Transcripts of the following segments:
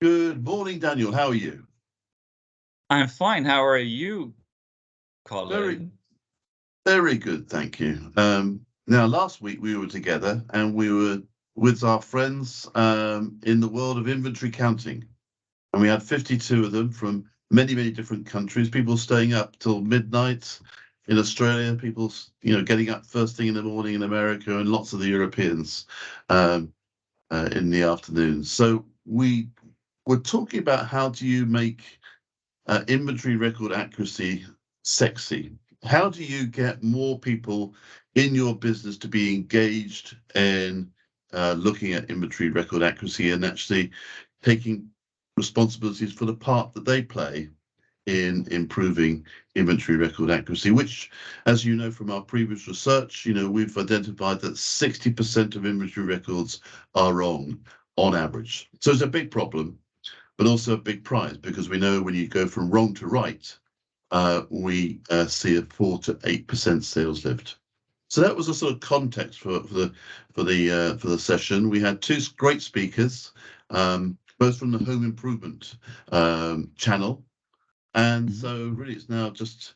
Good morning, Daniel. How are you? I'm fine. How are you, Very, Colin? very good, thank you. Now, last week we were together and we were with our friends in the world of inventory counting. And we had 52 of them from many, many different countries, people staying up till midnight in Australia, people, getting up first thing in the morning in America, and lots of the Europeans um, in the afternoon. So we were talking about how do you make inventory record accuracy sexy. How do you get more people in your business to be engaged in looking at inventory record accuracy and actually taking responsibilities for the part that they play in improving inventory record accuracy, which, as you know from our previous research, we've identified that 60% of inventory records are wrong on average. So it's a big problem, but also a big prize, because we know when you go from wrong to right, we see a 4 to 8% sales lift. So that was a sort of context for the session. We had two great speakers, both from the home improvement channel, and Mhm. so really it's now just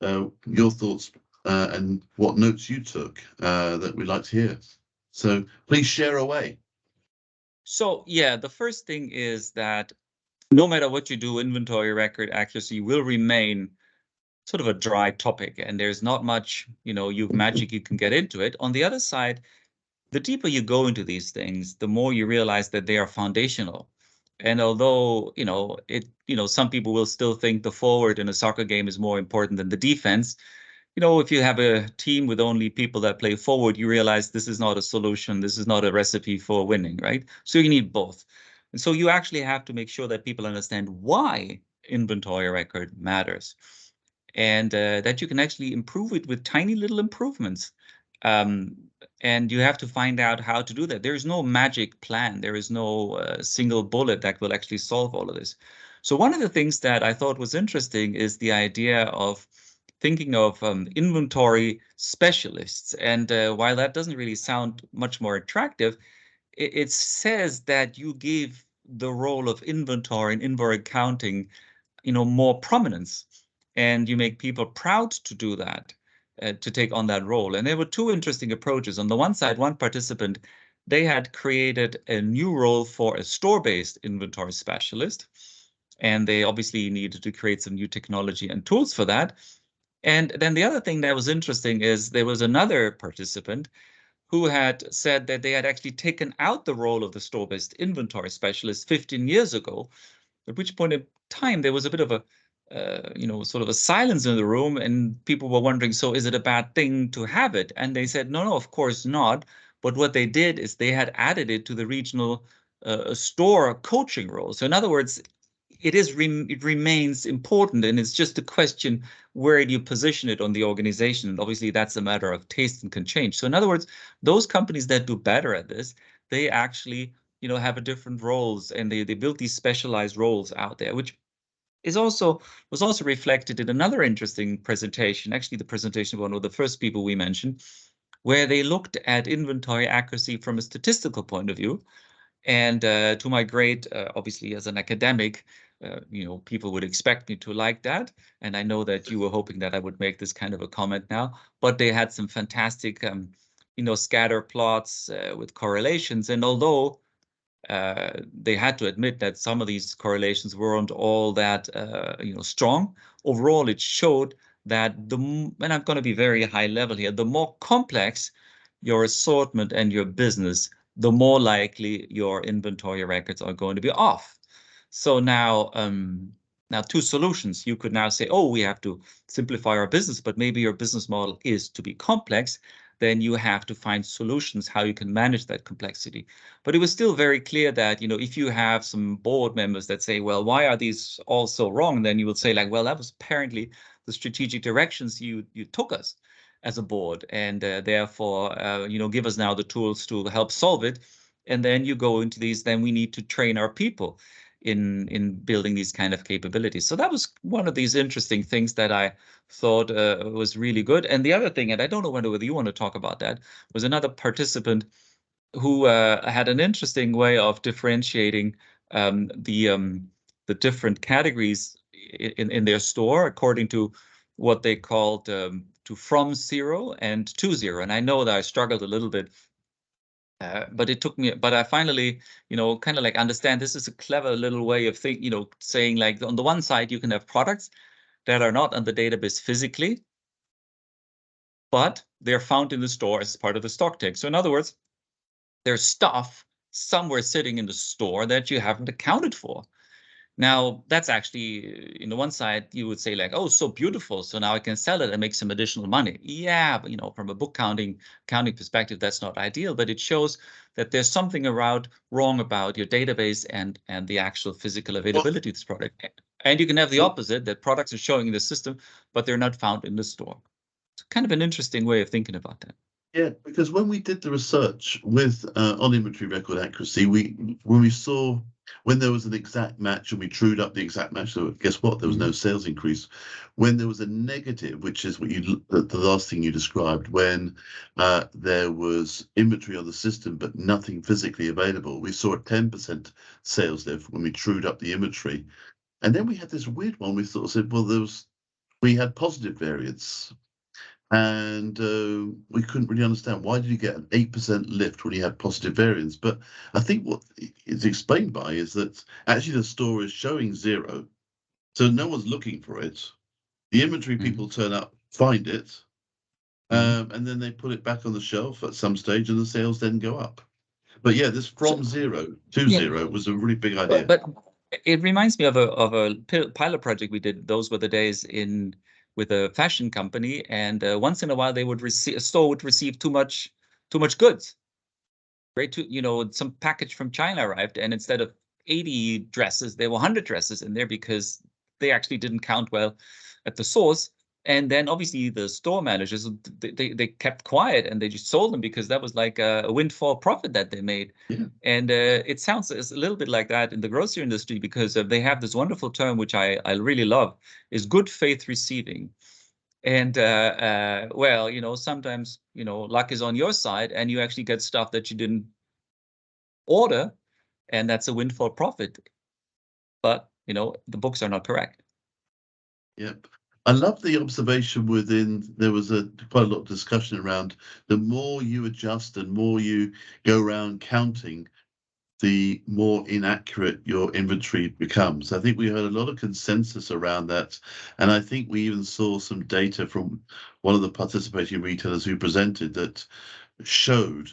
your thoughts and what notes you took that we'd like to hear. So please share away. So, yeah, the first thing is that no matter what you do, inventory record accuracy will remain sort of a dry topic, and there's not much, you magic you can get into it. On the other side, the deeper you go into these things, the more you realize that they are foundational. And although, some people will still think the forward in a soccer game is more important than the defense, if you have a team with only people that play forward, you realize this is not a solution. This is not a recipe for winning, right? So you need both. And so you actually have to make sure that people understand why inventory record matters and that you can actually improve it with tiny little improvements. Um, and you have to find out how to do that. There is no magic plan. There is no single bullet that will actually solve all of this. So one of the things that I thought was interesting is the idea of thinking of inventory specialists. And while that doesn't really sound much more attractive, it says that you give the role of inventory and inventory accounting, more prominence, and you make people proud to do that, to take on that role. And there were two interesting approaches. On the one side, one participant, they had created a new role for a store-based inventory specialist, and they obviously needed to create some new technology and tools for that. And then the other thing that was interesting is there was another participant who had said that they had actually taken out the role of the store-based inventory specialist 15 years ago, at which point in time there was a bit of a sort of a silence in the room, and people were wondering, so is it a bad thing to have it? And they said, no, no, of course not. But what they did is they had added it to the regional store coaching role. So in other words, it remains important, and it's just a question, where do you position it on the organization? And obviously that's a matter of taste and can change. So in other words, those companies that do better at this, they actually have a different roles, and they build these specialized roles out there, which is also was also reflected in another interesting presentation, actually the presentation of one of the first people we mentioned, where they looked at inventory accuracy from a statistical point of view. And to my great, obviously as an academic, people would expect me to like that. And I know that you were hoping that I would make this kind of a comment now, but they had some fantastic, scatter plots with correlations. And although they had to admit that some of these correlations weren't all that, strong, overall it showed that and I'm going to be very high level here, the more complex your assortment and your business, the more likely your inventory records are going to be off. So now two solutions. You could now say, oh, we have to simplify our business, but maybe your business model is to be complex. Then you have to find solutions how you can manage that complexity. But it was still very clear that, if you have some board members that say, well, why are these all so wrong? Then you will say, like, well, that was apparently the strategic directions you took us as a board, and therefore, give us now the tools to help solve it. And then you go into these, then we need to train our people in building these kind of capabilities. So that was one of these interesting things that I thought was really good. And the other thing, and I don't know whether you want to talk about that, was another participant who had an interesting way of differentiating the different categories in their store according to what they called to from 0 and to 0. And I know that I struggled a little bit, but it took me. But I finally, kind of like understand this is a clever little way of saying like on the one side you can have products that are not on the database physically, but they're found in the store as part of the stock take. So in other words, there's stuff somewhere sitting in the store that you haven't accounted for. Now, that's actually, in the one side, you would say like, oh, so beautiful. So now I can sell it and make some additional money. Yeah, but from a book accounting perspective, that's not ideal, but it shows that there's something wrong about your database and the actual physical availability of this product. And you can have the opposite, that products are showing in the system, but they're not found in the store. It's kind of an interesting way of thinking about that. Yeah, because when we did the research with on inventory record accuracy, when there was an exact match and we trued up the exact match, so guess what? There was no sales increase. When there was a negative, which is what the last thing you described, when there was inventory on the system but nothing physically available, we saw a 10% sales lift when we trued up the inventory. And then we had this weird one. We sort of said, well, we had positive variance. And we couldn't really understand why did you get an 8% lift when you had positive variance. But I think what it's explained by is that actually the store is showing 0, so no one's looking for it. The inventory people turn up, find it, and then they put it back on the shelf at some stage, and the sales then go up. But yeah, this from 0 to 0 was a really big idea. But it reminds me of a pilot project we did. Those were the days with a fashion company, and once in a while a store would receive too much goods. Some package from China arrived, and instead of 80 dresses, there were 100 dresses in there because they actually didn't count well at the source. And then obviously the store managers, they kept quiet and they just sold them because that was like a windfall profit that they made. Yeah. And it sounds a little bit like that in the grocery industry, because they have this wonderful term, which I really love, is good faith receiving. And sometimes, luck is on your side and you actually get stuff that you didn't order, and that's a windfall profit. But, the books are not correct. Yep. I love the observation there was quite a lot of discussion around the more you adjust and more you go around counting, the more inaccurate your inventory becomes. I think we heard a lot of consensus around that. And I think we even saw some data from one of the participating retailers who presented that showed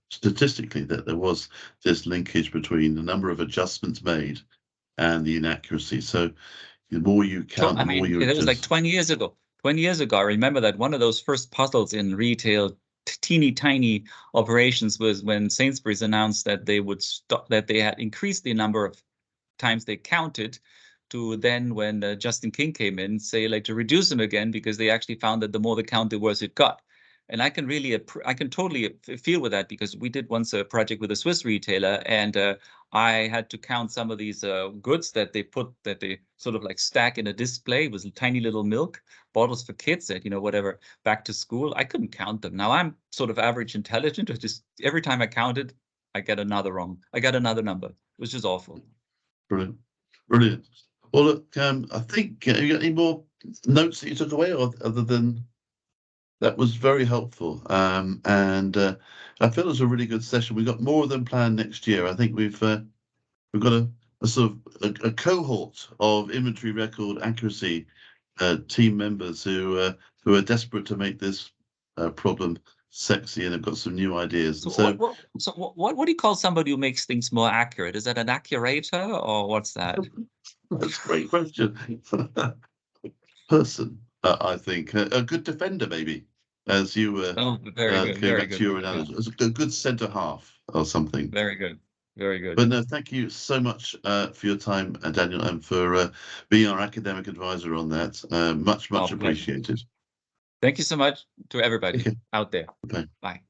statistically that there was this linkage between the number of adjustments made and the inaccuracy. So the more you count, the more you adjust. It was like 20 years ago. 20 years ago, I remember that one of those first puzzles in retail, teeny tiny operations, was when Sainsbury's announced that they would stop, that they had increased the number of times they counted, to then when Justin King came in, say like to reduce them again, because they actually found that the more they counted, the worse it got. And I can totally feel with that, because we did once a project with a Swiss retailer, and I had to count some of these goods that they sort of like stack in a display with tiny little milk bottles for kids at, whatever, back to school. I couldn't count them. Now I'm sort of average intelligent. Just every time I counted, I get another wrong. I got another number. It was just awful. Brilliant. Brilliant. Well, look, I think, you got any more notes that you took away, or other than that was very helpful, and I feel it was a really good session. We've got more of them planned next year. I think we've got a sort of a cohort of inventory record accuracy team members who are desperate to make this problem sexy and have got some new ideas. So what do you call somebody who makes things more accurate? Is that an accurator, or what's that? That's a great question. Person. I think a good defender, maybe, as you were very good, very back to your analogy. A good centre half or something. Very good, very good. But no, thank you so much for your time, Daniel, and for being our academic advisor on that. Much appreciated. Thank you so much to everybody out there. Okay. Bye.